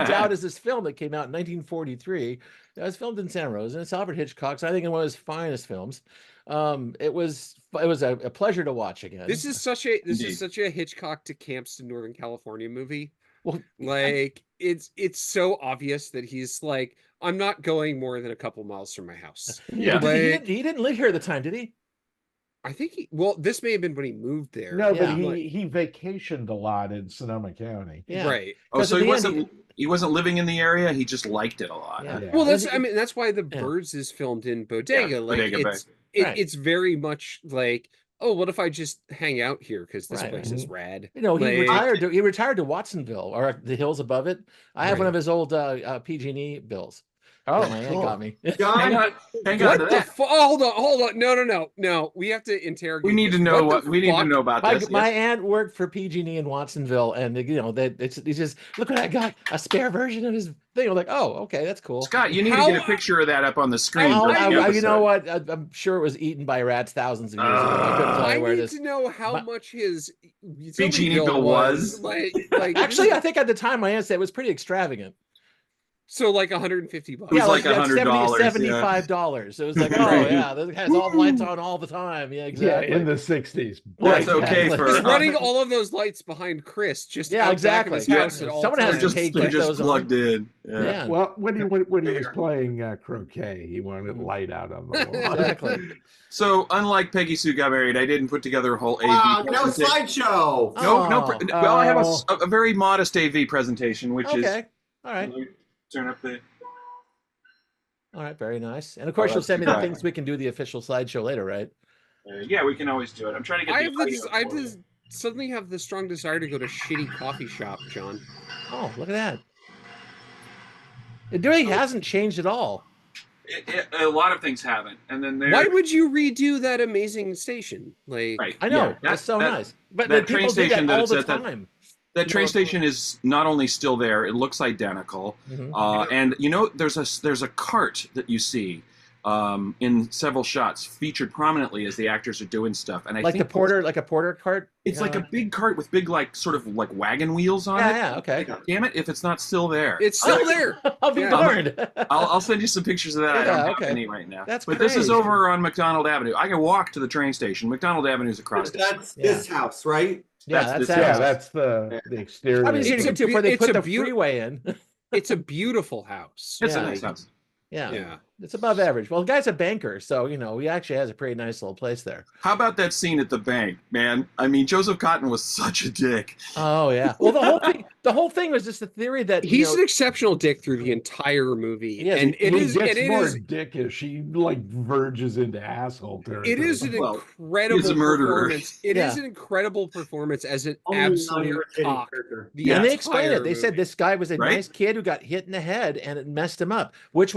Doubt is this film that came out in 1943. It was filmed in San Rose, and it's Alfred Hitchcock's. I think one of his finest films. It was a pleasure to watch again. This is such a Hitchcock to Camps to Northern California movie. Well, Like it's so obvious that he's like, I'm not going more than a couple miles from my house. Yeah. Like, he didn't live here at the time, did he? I think this may have been when he moved there. No, Yeah. but he vacationed a lot in Sonoma County. Yeah. Right. Oh, 'Cause so at he the end, wasn't he wasn't living in the area. He just liked it a lot. Yeah. Yeah. Well, And that's why the Yeah. Birds is filmed in Bodega. Yeah, Like Bodega Bay. Right. it's very much like, oh, what if I just hang out here because this Right. place is rad. he Like, retired to Watsonville or the hills above it. I have one Right. of his old PG&E bills. Oh, that my aunt got me. Hang on What to the that. hold on. No. We have to interrogate. We need to this. know What the we need to fuck? know about My, this. my Yes. aunt worked for PG&E in Watsonville, and it's just look what I got, a spare version of his thing. I'm like, oh, okay, that's cool. Scott, you need How- to get a picture of that up on the screen. Oh, during the you know episode. what? I'm sure it was eaten by rats thousands of years ago. I couldn't tell I you where need this. to know how my- much his PG&E utility bill was. Like Actually, I think at the time my aunt said it was pretty extravagant. so like $150. It was Yeah, like $70, $100, yeah. $75. It was like, oh Right. yeah, it has all the lights on all the time. Yeah, yeah, exactly. in the 60s. That's okay exactly. for He's running all of those lights behind Chris. Just Yeah, out back of exactly. his Yeah. house at all Someone has They're to times. just, keep they're just those on. plugged in. Yeah. Yeah, Well, when he was playing croquet, he wanted light out on the wall. exactly. So, unlike Peggy Sue Got Married, I didn't put together a whole AV No presentation. slideshow. Well, I have Oh. a very modest AV presentation, which is. Okay. All right. Turn up the. All right. Very nice. And of course, Oh, you'll that's send me the right. things we can do the official slideshow later, right? Yeah, we can always do it. I'm trying to get. Suddenly have the strong desire to go to shitty coffee shop, John. Oh, look at that. It really hasn't changed at all. A lot of things haven't, and then there. Why would you redo that amazing station? Like, Right. I know. Yeah, That's so nice. But that the train people do station that that all it's the at that- time. That train station is not only still there; it looks identical. Mhm. And there's a cart that you see in several shots featured prominently as the actors are doing stuff. And I Like think a porter cart. it's like a big cart with big sort of wagon wheels on it. Yeah, okay. Like, damn it! If it's not still there, it's still there. I'll be Yeah. darned. I'll send you some pictures of that. I Yeah, don't have okay. any right now. That's but this is great. over on McDonald Avenue. I can walk to the train station. McDonald Avenue is across. That's Yeah. this house, right? Yeah, That's that's this- Yeah, it. that's the exterior. I mean, It's you a can do where they it's put a the beaut- freeway in. It's a beautiful house. It's Yeah. a nice house. Yeah. Yeah. It's above average. Well, the guy's a banker, so he actually has a pretty nice little place there. How about that scene at the bank, man? I mean, Joseph Cotton was such a dick. Oh yeah. Well, the whole thing was just the theory that He's an exceptional dick through the entire movie, Yes, and He it is gets more is dickish. He verges into asshole territory. it is an Well, incredible he's a murderer. performance. It is Yeah. an incredible performance as an Only absolute non-irritating cock. character. The and they explained entire it. They said movie. this guy was a Right? nice kid who got hit in the head and it messed him up, which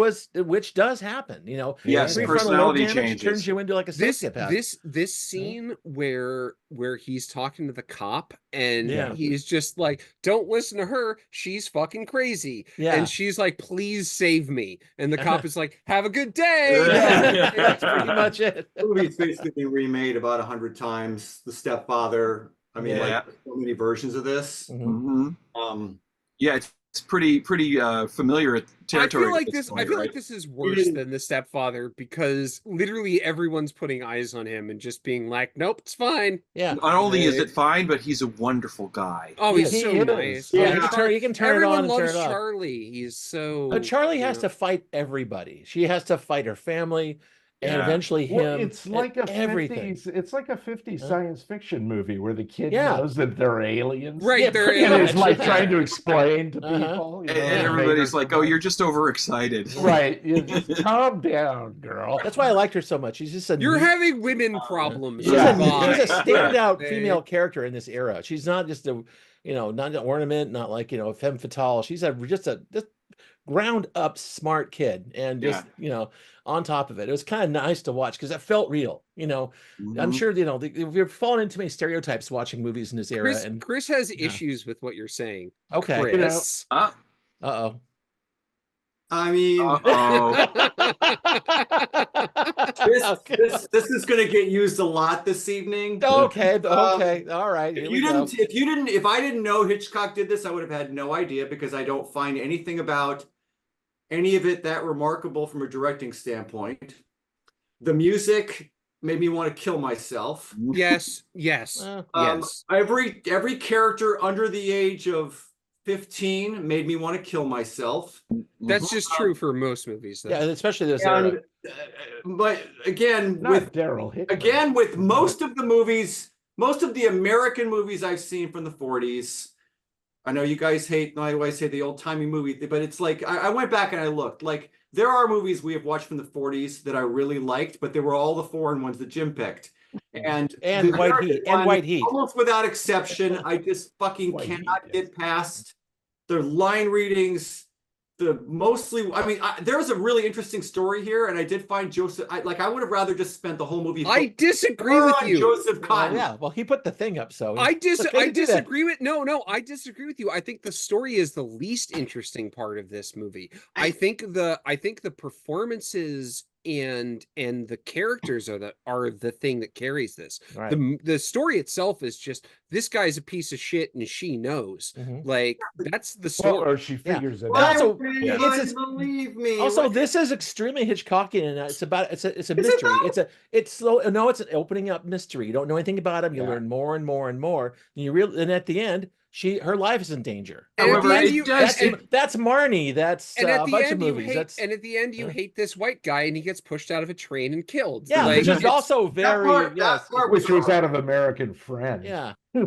does happen. Yes, Prefrontal lobe personality damage changes. turns you into like a this sociopath. this scene where he's talking to the cop and Yeah. he's just like, don't listen to her, she's fucking crazy. Yeah. And she's like, please save me, and the cop is like, have a good day. Yeah, that's pretty much it. The movie's basically been remade about 100 times. The Stepfather. I mean, Yeah. like so many versions of this. Mhm. hmm Yeah, it's pretty familiar territory. I feel like at this. point, I feel right? like this is worse than the Stepfather because literally everyone's putting eyes on him and just being like, "Nope, it's fine." Yeah. Not only is it fine, but he's a wonderful guy. Oh, he's He so is. nice. Yeah, Oh, you can turn it everyone on and turn loves it off. Charlie. He's so. Charlie you has know. to fight everybody. She has to fight her family and Yeah. eventually Well, him. it's like a everything. 50s. It's like a 50s Huh? science fiction movie where the kid Yeah. knows that they're aliens. Right, Yeah, they're pretty And much. is like trying to explain to Uh-huh. people. You know, And everybody's like, "Oh, you're just overexcited." right. You just calm down, girl. That's why I liked her so much. She's just a You're neat- having women problems. she's, Yeah. she's a standout Right. female character in this era. She's not just not an ornament, not like femme fatale. She's just ground up smart kid and just on top of it. It was kind of nice to watch because it felt real. I'm Mhm. sure we're falling into many stereotypes watching movies in this era. Chris has Yeah. issues with what you're saying. Okay, Chris. Ah, uh-oh. I mean, this is going to get used a lot this evening. Okay, all right. Here we go. If I didn't know Hitchcock did this, I would have had no idea because I don't find anything about any of it that remarkable from a directing standpoint. The music made me want to kill myself. Yes. Every character under the age of 15 made me want to kill myself. That's just true for most movies, though. Yeah, especially this era. But again, Not with Daryl Hicks. again with most of the movies, most of the American movies I've seen from the 40s. I know you guys hate, I always say the old timey movie, but it's like I went back and I looked. Like there are movies we have watched from the 40s that I really liked, but they were all the foreign ones that Jim picked. And White Heat. Almost without exception, I just fucking cannot get past the line readings. There's a really interesting story here, and I did find Joseph. I would have rather just spent the whole movie. I disagree with you, Joseph Cotton. Yeah, well, he put the thing up, so I disagree with I disagree with you. I think the story is the least interesting part of this movie. I think the performances and the characters are the thing that carries this. Right. The story itself is just this guy's a piece of shit and she knows. Like that's the story. Or she figures it out. out. Believe me. Also, this is extremely Hitchcockian, and it's a mystery. It's an opening up mystery. You don't know anything about him. You learn more and more and more. And at the end, her life is in danger. However, that's Marnie. That's a bunch of movies. And at the end, you hate this white guy, and he gets pushed out of a train and killed. Yeah, which is also very which was out of American Friend. Yeah, it's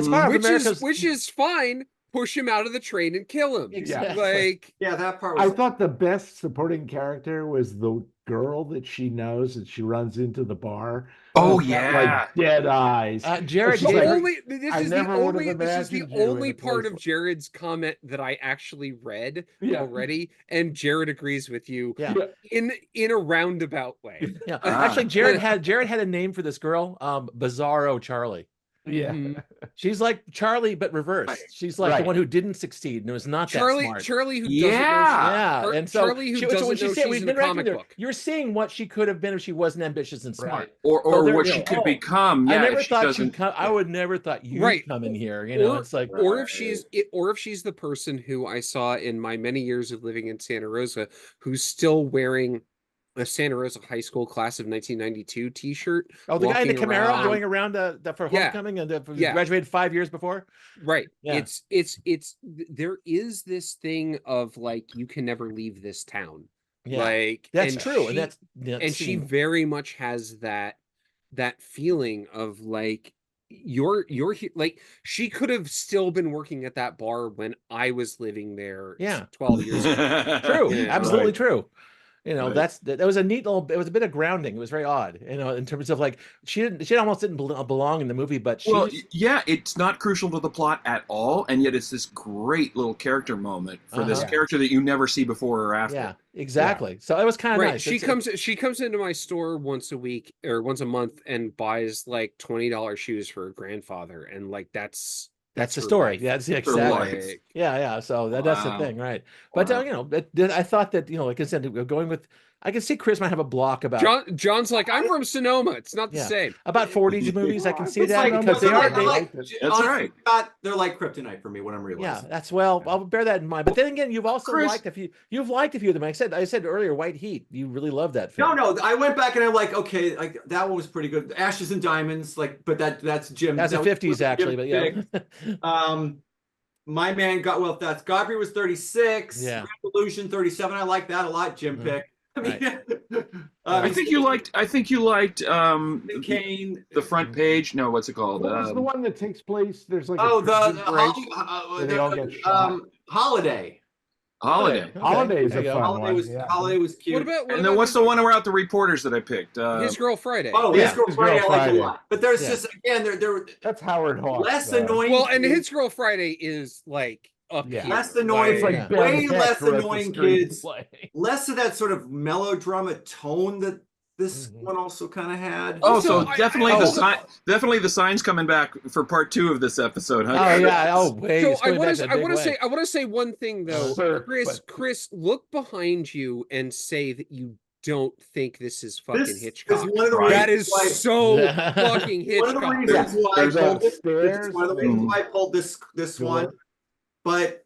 part of America's, which is fine. Push him out of the train and kill him. Exactly. That part. I thought the best supporting character was the girl that she knows that she runs into the bar. Oh yeah, like dead eyes. Jared. This is the only part of Jared's comment that I actually read already, and Jared agrees with you. Yeah. in a roundabout way. Yeah, actually, Jared had a name for this girl, Bizarro Charlie. Yeah, she's like Charlie but reversed. She's like the one who didn't succeed and was not that smart. Charlie who doesn't know and so Charlie who doesn't know she's in a comic book. You're seeing what she could have been if she wasn't ambitious and smart, or what she could become. Yeah, I would never thought you'd come in here. It's like, or if she's the person who I saw in my many years of living in Santa Rosa who's still wearing a Santa Rosa High School class of 1992 T-shirt. Oh, the guy in the Camaro going around for homecoming and graduated 5 years before. Right. Yeah. It's there is this thing of like you can never leave this town. Yeah. Like that's true, she very much has that feeling of like you're like she could have still been working at that bar when I was living there 12 years ago. True. Absolutely true. That was a neat little. It was a bit of grounding. It was very odd, in terms of like she almost didn't belong in the movie, but it's not crucial to the plot at all, and yet it's this great little character moment for this character that you never see before or after. Yeah, exactly. So it was kind of nice. She comes into my store once a week or once a month and buys like $20 shoes for her grandfather, and like that's the story. Yeah, that's exactly. Yeah. So that's the thing, right? But I thought that like I said, going with. I can see Chris might have a block about. John's like, I'm from Sonoma. It's not the same. About 40s movies, I can see that because they are. That's right. They're like kryptonite for me when I'm realizing. Yeah, that's I'll bear that in mind. But then again, you've also liked a few. You've liked a few of them. I said earlier, White Heat. You really love that film. No. I went back and I'm like, okay, like that one was pretty good. Ashes and Diamonds, but that's Jim. That's the 50s actually, but yeah. My Man that's Godfrey was 36. Yeah. Revolution 37. I like that a lot. Jim pick. I think you liked the Kane, the front page. No, what's it called? What was the one that takes place? There's like they all get shot. Holiday. Holiday is a fun one. Holiday was cute. And then what's the one about the reporters that I picked? His Girl Friday. Oh, His Girl Friday I like a lot. But there's just again there that's Howard Hawks. Less annoying. Well, and His Girl Friday is like less annoying, way less annoying kids, less of that sort of melodrama tone that this one also kind of had. Oh, Also, so definitely I- definitely the sign's coming back for part 2 of this episode, huh? Oh yeah. Oh wait. So It's I going back want in to a big way. say I want to say one thing though, Sir, Chris. but- Chris, look behind you and say that you don't think this is fucking This is Hitchcock. one of the Right. That reasons is why. so fucking One of the Hitchcock. reasons why I There's pulled this. upstairs, It's one of the reasons why I pulled this one. But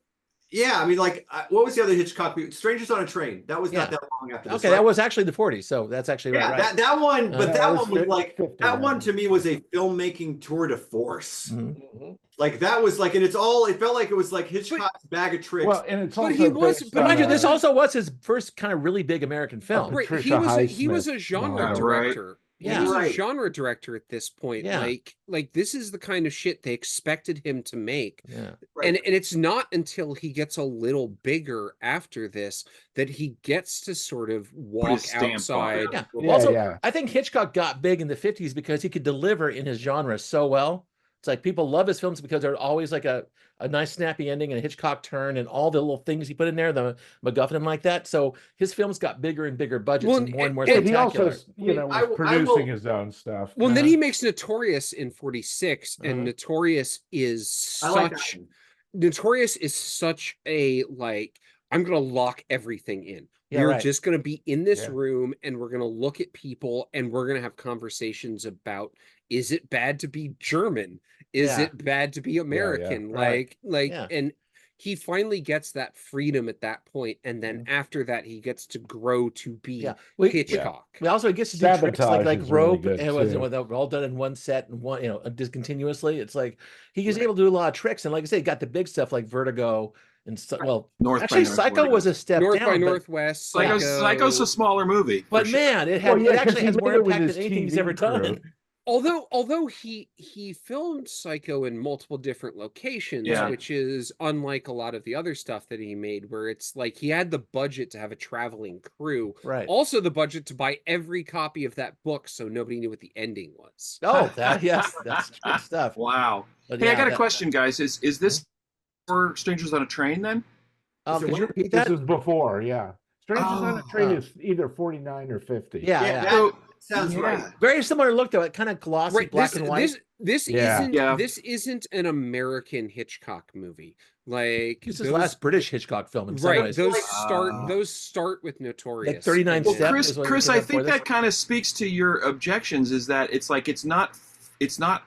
yeah, I mean, like, what was the other Hitchcock movie? Strangers on a Train. That was not Yeah. that long after this. Okay, right? that was actually the 40s, so that's actually Yeah, right. that one, but Yeah, that was one was like 50, that one yeah. to me was a filmmaking tour de force. Mhm. Like that was like, and it felt like it was like Hitchcock's bag of tricks. Well, and it's But also he was- based but on Mind you, a- this also was his first kind of really big American film. Right, Patricia he was a Highsmith genre novel. director. Yeah. He was Right. a genre director at this point. Yeah. Like this is the kind of shit they expected him to make. Yeah. Right. And it's not until he gets a little bigger after this that he gets to sort of walk his stamp on it. outside. Yeah. Yeah, Also, yeah. I think Hitchcock got big in the 50s because he could deliver in his genre so well. It's like people love his films because they're always like a nice snappy ending and a Hitchcock turn and all the little things he put in there, the MacGuffin and like that. So his films got bigger and bigger budgets Well, and more and more But he spectacular. also, was I will- producing his own stuff. Well, and then Uh-huh. he makes Notorious in 46, and Uh-huh. Notorious is I like that such one. Notorious is such a like, I'm gonna lock everything in. Yeah, We're right. just gonna be in this Yeah. room and we're gonna look at people and we're gonna have conversations about, is it bad to be German? Is Yeah. it bad to be American? Right. Like Yeah. and he finally gets that freedom at that point, and then after that he gets to grow to be Yeah. We, Hitchcock. we also gets to do tricks Sabotage like is really rope. good, It was too. all done in one set and one, discontinuously. It's like he was able to do a lot of tricks. And like I say, he got the big stuff like Vertigo and well, North by actually, North Psycho Vertigo. was a step North down. by but- Northwest, Psycho's a smaller movie. for But sure. man, it Well, had yeah, it 'cause actually he has made more it with impact his than anything he's TV ever done. crew. Although he filmed Psycho in multiple different locations, Yeah. which is unlike a lot of the other stuff that he made, where it's like he had the budget to have a traveling crew, Right. also the budget to buy every copy of that book, so nobody knew what the ending was. Oh, yes, that's good stuff. Wow. But Hey, I yeah, got a that- question, guys. Is this for Strangers on a Train then? Is it Could you what? repeat This that? is before, yeah. Strangers on a Oh. Train is either 49 or 50. Yeah, Yeah, yeah. that So- sounds right. Very similar look though. It kind of glossy, Right, black and white. This Yeah. isn't Yeah. this isn't an American Hitchcock movie. Like This is those- last British Hitchcock film in some right. ways. Those start with Notorious. Like 39 and Well, then- Step Chris, is what Chris, we I came up think for that this. kind of speaks to your objections. Is that it's like it's not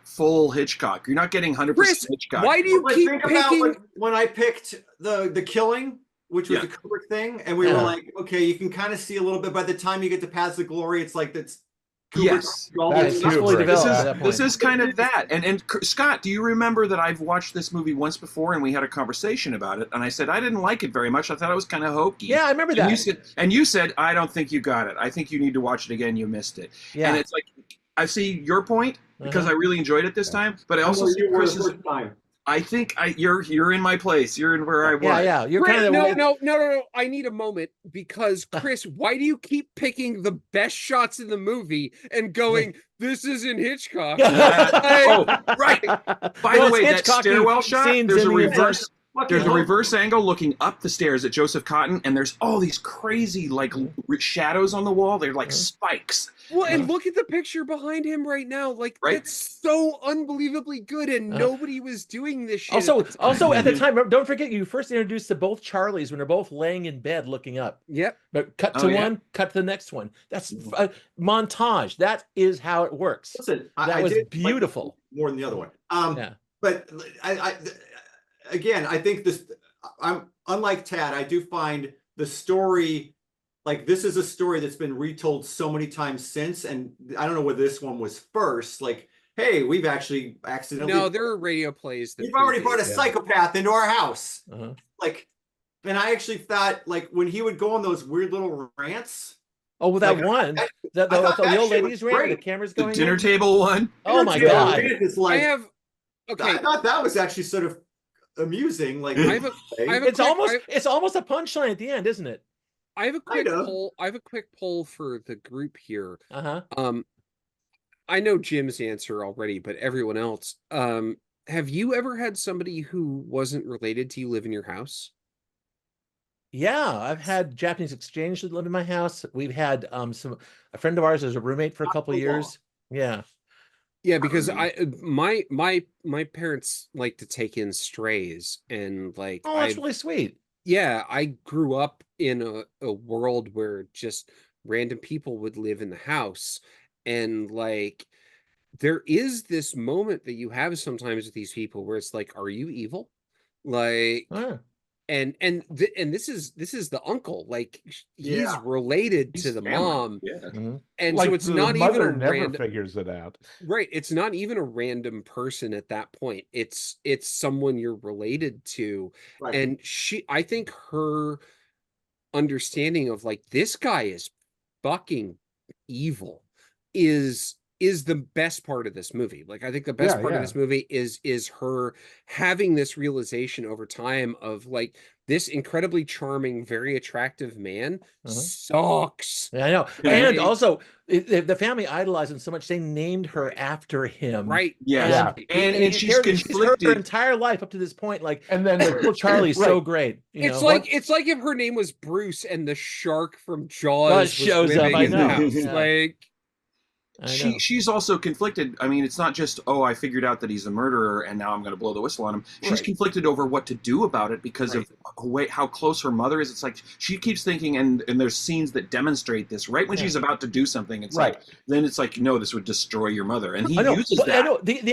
full Hitchcock. You're not getting 100% Chris, Hitchcock. why do you But keep think about picking? when I picked the Killing, which was Yeah. the Kubrick thing, and we were Yeah. like, okay, you can kind of see a little bit. By the time you get to Paths of Glory, it's like that's Kubrick. Yes. That's It's fully Kubrick. developed This at is that this point. is kind of that. And Scott, do you remember that I've watched this movie once before and we had a conversation about it? And I said I didn't like it very much. I thought it was kind of hokey. Yeah, I remember And that. you said I don't think you got it. I think you need to watch it again. You missed it. Yeah. And it's like I see your point because Uh-huh. I really enjoyed it this time. But I also Well, see you were the Chris's. first time. I think you're in my place. You're in where I was. Yeah. You're Chris, kind of no. I need a moment because Chris, why do you keep picking the best shots in the movie and going, "This isn't Hitchcock"? Oh, right. By the way, that stairwell shot. There's a reverse. There's a reverse angle looking up the stairs at Joseph Cotton, and there's all these crazy like shadows on the wall. They're like spikes. Well, and look at the picture behind him right now. Like Right. it's so unbelievably good, and nobody was doing this shit. Also at the time, don't forget you first introduced to both Charlies when they're both laying in bed looking up. Yep. But cut Oh, to yeah. one, cut to the next one. That's a montage. That is how it works. Listen, That I was did like beautiful. more than the other one. Yeah. But again, I think this. I'm unlike Tad. I do find the story like this is a story that's been retold so many times since, and I don't know whether this one was first. Like, hey, we've actually accidentally. No, there are radio plays. That We've already brought a predate- psychopath into our house. Uh-huh. Like, and I actually thought like when he would go on those weird little rants. Oh, well, that Like, one, I the thought that old shit was ladies ran, the great. cameras The going. dinner in. table one. Oh my Yeah, god! it's I like have. Okay, I thought that was actually sort of amusing. Like, I have a It's quick- it's almost a punchline at the end, isn't it? I have a quick Kind of. poll. I have a quick poll for the group here. Uh huh. I know Jim's answer already, but everyone else, have you ever had somebody who wasn't related to you live in your house? Yeah, I've had Japanese exchange that live in my house. We've had a friend of ours as a roommate for a couple of years. Yeah. Yeah, because my parents like to take in strays, and like Oh, that's really sweet. yeah, I grew up in a world where just random people would live in the house, and like there is this moment that you have sometimes with these people where it's like, are you evil? Like, Oh, and this is the uncle, like he's Yeah. related to He's the family. mom, Yeah. mhm. and Like so it's the not even mother a never random, figures it out. right? It's not even a random person at that point. It's someone you're related to, Right. and I think her understanding of like this guy is fucking evil is the best part of this movie. Like I think the best Yeah, part of yeah. this movie is her having this realization over time of like this incredibly charming, very attractive man sucks. Yeah, I know. Yeah. And also, the family idolized him so much they named her after him. Right. Yeah. And, And she's heard her conflicted. entire life up to this point. Like, And then little Charlie's so right. great. It's know? like it's like if her name was Bruce and the shark from Jaws shows was up, living I in the know. house. Yeah. Like I know. She's also conflicted. I mean, it's not just, oh, I figured out that he's a murderer and now I'm going to blow the whistle on him. She's Right. conflicted over what to do about it because of how close her mother is. It's like she keeps thinking, and there's scenes that demonstrate this. Right when she's about to do something, it's like, then it's like, no, this would destroy your mother, and he uses that.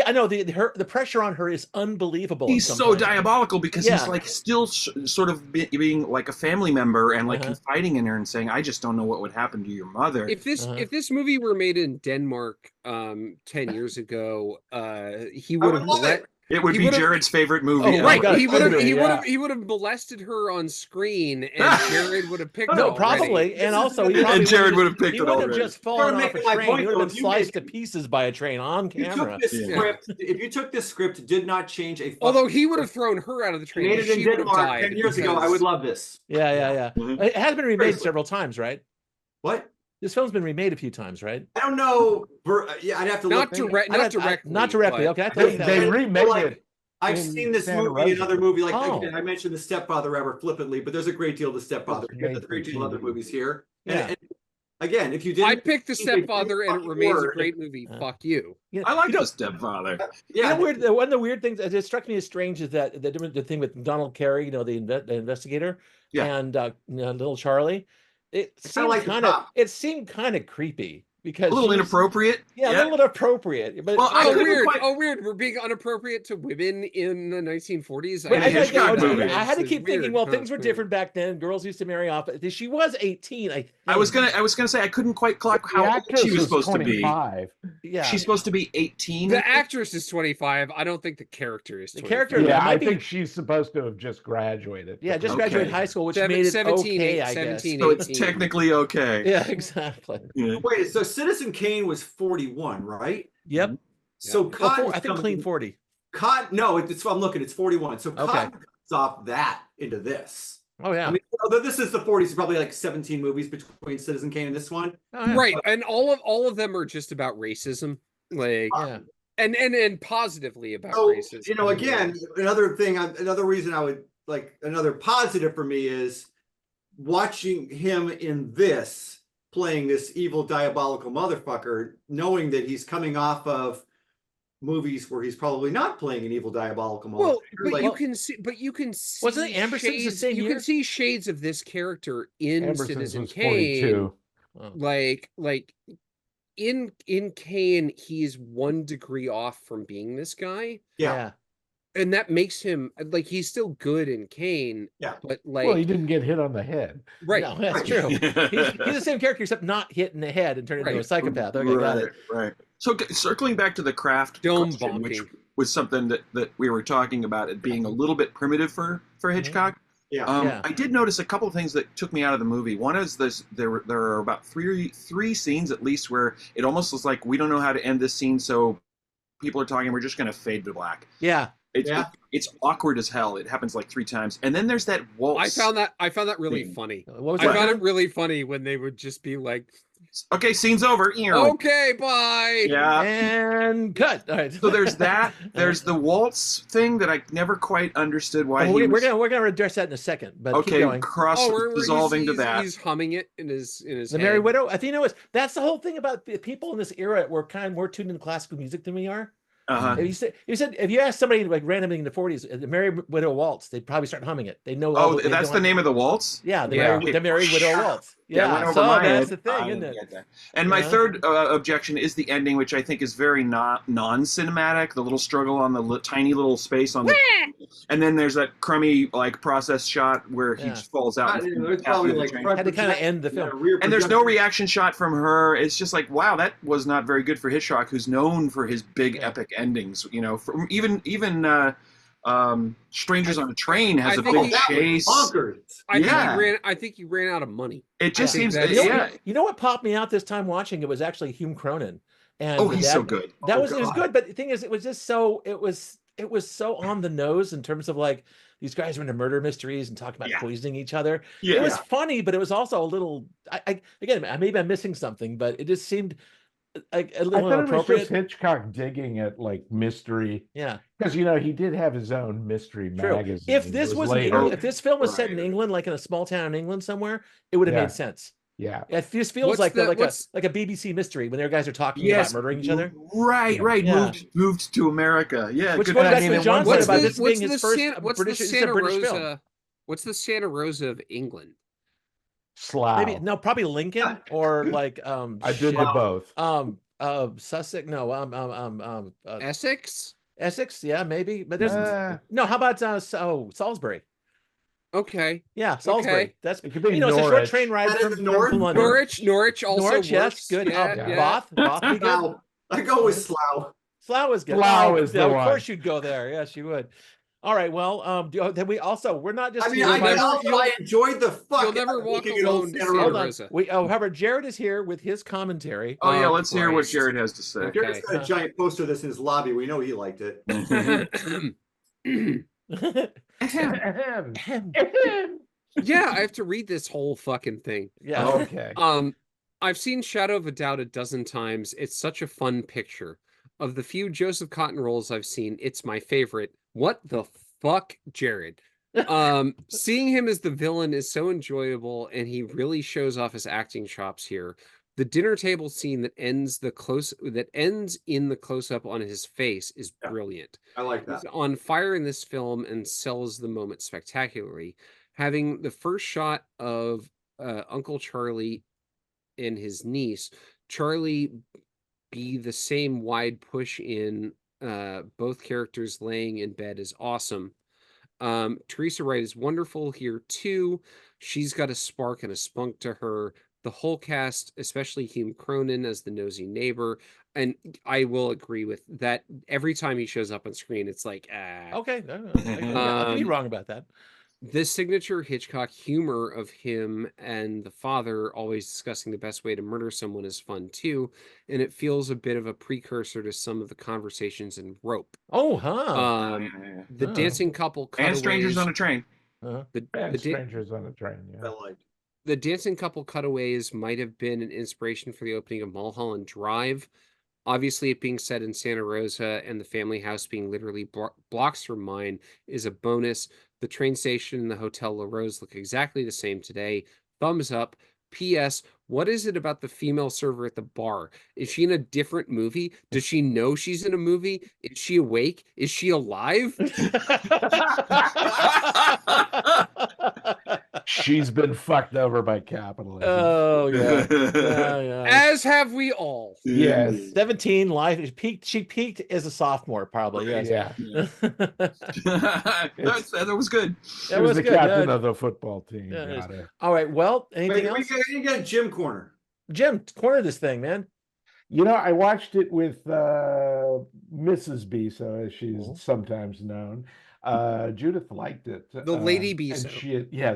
I know the pressure on her is unbelievable. He's so diabolical because he's like still sort of being like a family member and like confiding in her and saying, I just don't know what would happen to your mother. if this movie were made in Denmark 10 years ago, he would have it would be Jared's favorite movie. Oh, right. He would have molested her on screen, and Jared would have picked it. No, probably. And also, Jared would have picked it already. He wouldn't have just fallen off a train. He would have been sliced to pieces by a train on camera. If you took this script, it did not change a. Although he would have thrown her out of the train. Made it in Denmark 10 years ago. I would love this. Yeah. It has been remade several times, right? What? This film's been remade a few times, right? I don't know. Yeah, I'd have to look. Not directly. Not directly. Okay, they remade it. I've seen this movie, another movie. Like again, I mentioned The Stepfather rather flippantly, but there's a great deal of The Stepfather. There's a great deal of other movies here. And again, if you didn't, I picked The Stepfather, and it remains a great movie. Fuck you. I like The Stepfather. Yeah. One of the weird things that struck me as strange is that the thing with Donald Carey, the investigator, and little Charlie. It seemed kind of creepy because a little inappropriate. Yeah, a little inappropriate. But weird. We're being inappropriate to women in the 1940s. I had to keep thinking. Well, things were different back then. Girls used to marry off. She was 18. I was gonna say I couldn't quite clock how old she was supposed to be. Yeah, she's supposed to be 18. The actress is 25. I don't think the character is 25. The character. Yeah, I think she's supposed to have just graduated. Yeah, just graduated high school, which made it 17, okay. 17, so it's technically okay. Yeah, exactly. Yeah. Wait, so Citizen Kane was 41, right? Yep. So Cotton, I think clean 40. Cotton, no, I'm looking. It's 41. So Cotton comes off that into this. Oh yeah. I mean, although this is the 40s, probably like 17 movies between Citizen Kane and this one. Oh, yeah. Right, and all of them are just about racism, like and positively about racism. Again, another reason I would like another positive for me is watching him in this playing this evil diabolical motherfucker, knowing that he's coming off of movies where he's probably not playing an evil diabolical motherfucker. Well, you can see wasn't it Ambersons the same year? You can see shades of this character in Ambersons Citizen was Kane. 42. Like in Kane, he's 1 degree off from being this guy. Yeah. And that makes him like he's still good in Kane. Yeah. But like, well, he didn't get hit on the head. Right. No, that's true. He's the same character except not hit in the head and turning into a psychopath. Okay, got it. Right. So circling back to the craft question, which was something that we were talking about, it being a little bit primitive for Hitchcock. Yeah. I did notice a couple of things that took me out of the movie. One is there are about three scenes at least where it almost was like we don't know how to end this scene, so people are talking. We're just going to fade to black. Yeah. It's awkward as hell. It happens like 3 times, and then there's that waltz. I found that really funny. What was I found it really funny when they would just be like, Okay, scene's over. Okay, bye. Yeah. And cut. All right. So there's that. There's the waltz thing that I never quite understood why we're was... gonna address that in a second. But keep going. Dissolving to that. He's humming it in his The head. Merry Widow. I think that's the whole thing about the people in this era were kind of more tuned into classical music than we are. If you ask somebody like randomly in the 40s, the Merry Widow Waltz, they'd probably start humming it. They know. That's the name of the waltz. Yeah, the Merry Widow Waltz. Yeah, so that's the thing, isn't it? And my third objection is the ending, which I think is very non-cinematic. The little struggle on the tiny little space on the, and then there's that crummy like process shot where he just falls out. It's probably like had to kind of end the film. And there's no reaction shot from her. It's just like, wow, that was not very good for Hitchcock, who's known for his big epic endings. You know, from even Strangers on a Train has a big chase. I think he ran out of money. It just seems you know what popped me out this time watching it was actually Hume Cronin. And he's so good. It was good, but the thing is, it was just so it was so on the nose in terms of like these guys are into murder mysteries and talking about poisoning each other. It was funny, but it was also a little. Again, maybe I'm missing something, but it just seemed like a little inappropriate. It was just Hitchcock digging at like mystery. Yeah, because he did have his own mystery magazine. If this if this film was set in England, like in a small town in England somewhere, it would have made sense. Yeah, it just feels like a BBC mystery when their guys are talking about murdering each other. Right. Moved to America. Yeah, which goes back to what John said about this being his first British film. What's the Santa Rosa of England? Slough. Probably Lincoln or like I did both. Sussex. No. Essex. Essex. Yeah, maybe. But there's no. How about Salisbury? Okay. Yeah, Salisbury. Okay. That's it could be it's a short train ride from London. Norwich also works. Yes, good. Bath be good. I go with Slough. Slough is good. Slough is the one. Of course you'd go there. Yes, you would. All right. Well, then we're not just. I enjoyed the fuck. You'll never walk alone to Santa Rosa. However, Jared is here with his commentary. Oh yeah, let's hear what Jared has to say. Okay. Jared's got a giant poster of this in his lobby. We know he liked it. Yeah, I have to read this whole fucking thing. Yeah. Okay. I've seen Shadow of a Doubt a dozen times. It's such a fun picture. Of the few Joseph Cotton roles I've seen, it's my favorite. What the fuck, Jared? Seeing him as the villain is so enjoyable, and he really shows off his acting chops here. The dinner table scene that ends in the close-up on his face is brilliant. I like that. He's on fire in this film and sells the moment spectacularly. Having the first shot of Uncle Charlie and his niece, Charlie be the same wide push in both characters laying in bed is awesome. Teresa Wright is wonderful here too. She's got a spark and a spunk to her. The whole cast, especially Hume Cronin as the nosy neighbor, and I will agree with that. Every time he shows up on screen, it's like, okay, I could be wrong about that. This signature Hitchcock humor of him and the father always discussing the best way to murder someone is fun too, and it feels a bit of a precursor to some of the conversations in Rope. The dancing couple cutaways, and Strangers on a Train. Strangers on a Train. Yeah. The dancing couple cutaways might have been an inspiration for the opening of Mulholland Drive. Obviously, it being set in Santa Rosa and the family house being literally blocks from mine is a bonus. The train station and the Hotel La Rose look exactly the same today. Thumbs up. P.S. What is it about the female server at the bar? Is she in a different movie? Does she know she's in a movie? Is she awake? Is she alive? She's been fucked over by capitalism. Oh yeah. As have we all. Yes. 17 life she peaked as a sophomore probably. Yes. Yeah. That was good. She was the captain of the football team. Yeah, all right. Well, anything else? We got Jim corner. Jim, corner this thing, man. I watched it with Mrs. Biso, as she's sometimes known. Judith liked it. The Lady Biso.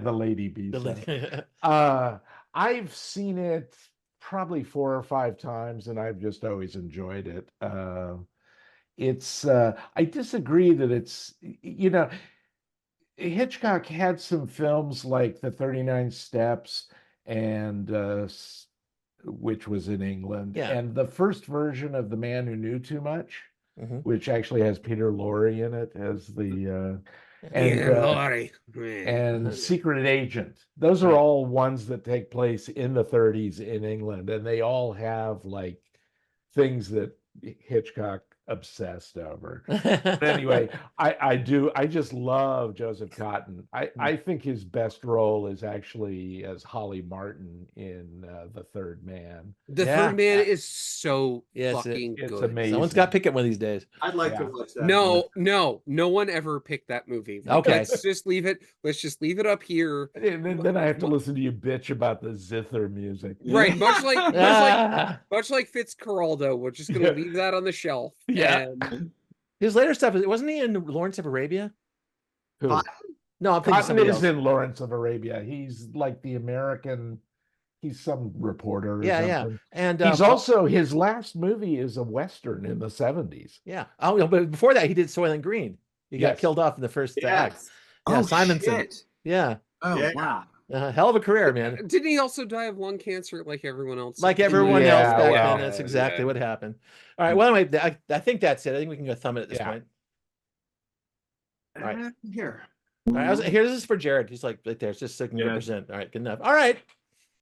The Lady Biso. I've seen it probably 4 or 5 times, and I've just always enjoyed it. I disagree that it's, Hitchcock had some films like The 39 Steps and which was in England, Yeah. and the first version of The Man Who Knew Too Much, Mhm. which actually has Peter Lorre in it as the Lorre. and Secret Agent. Those are Right. all ones that take place in the 30s in England, and they all have like things that Hitchcock obsessed over. But anyway, I just love Joseph Cotten. I think his best role is actually as Holly Martin in The Third Man. The Yeah. Third Man is so Yes, fucking it's good. amazing. Someone's got to pick it one of these days. I'd like to Yeah. watch that. No one ever picked that movie. Like, Okay. let's just leave it up here. And then I have to listen to you bitch about the zither music. Right, much like Ah. Fitzcarraldo. We're just gonna leave that on the shelf. Yeah. And His later stuff, wasn't he in Lawrence of Arabia? Who? No, I'm thinking Cotton somebody is else. in Lawrence of Arabia. He's like the American. He's some reporter. Or Yeah. something. And He's also his last movie is a Western in the 70s. yeah. Oh, no, but before that, he did Soylent Green. He got Yes. killed off in the first act. Yes. Yeah, Oh, Simonson. shit. Yeah. Oh, Yeah. wow. Hell of a career, man. didn't he also die of lung cancer like everyone else? Like everyone Yeah, else back well, then. That's exactly yeah. what happened. All right. Well, anyway, I think that's it. I think we can go thumb it at this Yeah. point. All right. Here. All right. Here, this is for Jared. He's like right there. It's just 6%. All right. Good enough. All right.